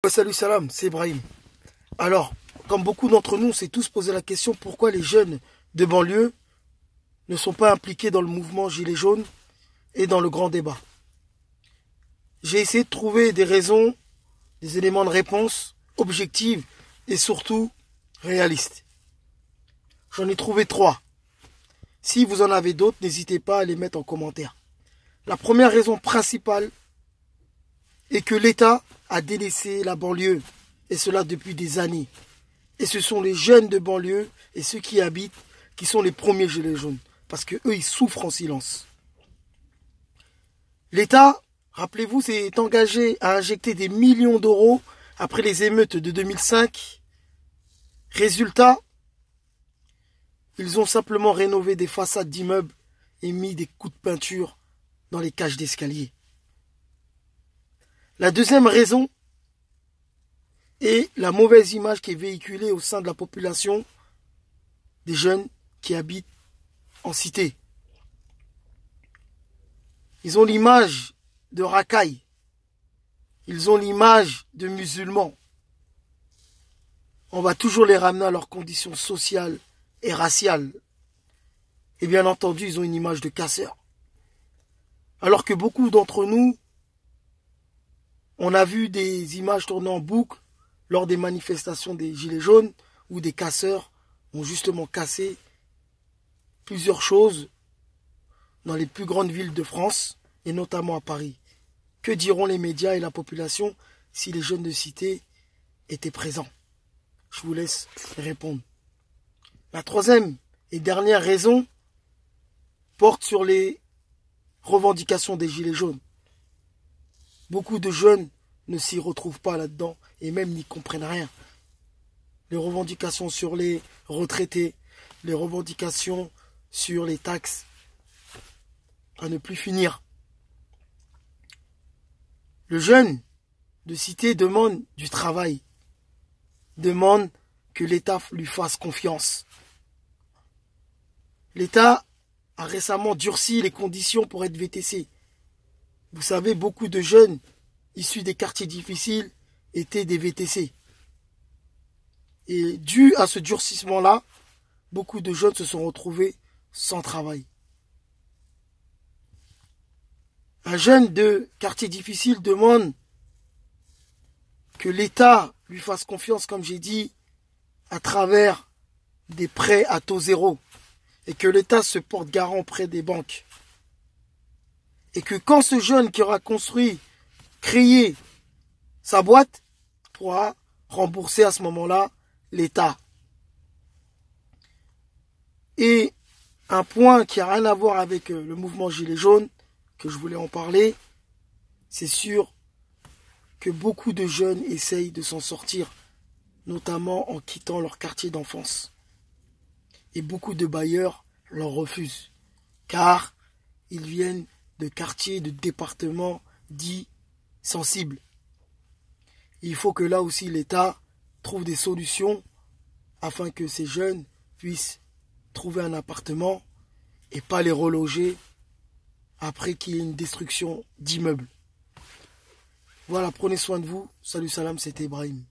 Ouais, salut Salam, c'est Ibrahim. Alors, comme beaucoup d'entre nous, on s'est tous posé la question pourquoi les jeunes de banlieue ne sont pas impliqués dans le mouvement Gilets jaunes et dans le grand débat. J'ai essayé de trouver des raisons, des éléments de réponse objectifs et surtout réalistes. J'en ai trouvé 3. Si vous en avez d'autres, n'hésitez pas à les mettre en commentaire. La première raison principale est que l'État a délaissé la banlieue, et cela depuis des années. Et ce sont les jeunes de banlieue et ceux qui y habitent qui sont les premiers gilets jaunes, parce que eux ils souffrent en silence. L'État, rappelez-vous, s'est engagé à injecter des millions d'euros après les émeutes de 2005. Résultat, ils ont simplement rénové des façades d'immeubles et mis des coups de peinture dans les cages d'escalier. La deuxième raison est la mauvaise image qui est véhiculée au sein de la population des jeunes qui habitent en cité. Ils ont l'image de racailles. Ils ont l'image de musulmans. On va toujours les ramener à leurs conditions sociales et raciales. Et bien entendu, ils ont une image de casseurs. Alors que beaucoup d'entre nous, on a vu des images tourner en boucle lors des manifestations des Gilets jaunes où des casseurs ont justement cassé plusieurs choses dans les plus grandes villes de France et notamment à Paris. Que diront les médias et la population si les jeunes de cité étaient présents? Je vous laisse répondre. La troisième et dernière raison porte sur les revendications des Gilets jaunes. Beaucoup de jeunes ne s'y retrouvent pas là-dedans et même n'y comprennent rien. Les revendications sur les retraités, les revendications sur les taxes, à ne plus finir. Le jeune de cité demande du travail, demande que l'État lui fasse confiance. L'État a récemment durci les conditions pour être VTC. Vous savez, beaucoup de jeunes issus des quartiers difficiles étaient des VTC. Et dû à ce durcissement-là, beaucoup de jeunes se sont retrouvés sans travail. Un jeune de quartier difficile demande que l'État lui fasse confiance, comme j'ai dit, à travers des prêts à taux zéro. Et que l'État se porte garant auprès des banques. Et que quand ce jeune qui aura construit, créé sa boîte, pourra rembourser à ce moment-là l'État. Et un point qui n'a rien à voir avec le mouvement Gilets jaunes, que je voulais en parler, c'est sûr que beaucoup de jeunes essayent de s'en sortir, notamment en quittant leur quartier d'enfance. Et beaucoup de bailleurs leur refusent, car ils viennent de quartiers, de départements dits sensibles. Il faut que là aussi l'État trouve des solutions afin que ces jeunes puissent trouver un appartement et pas les reloger après qu'il y ait une destruction d'immeubles. Voilà, prenez soin de vous. Salut salam, c'était Ibrahim.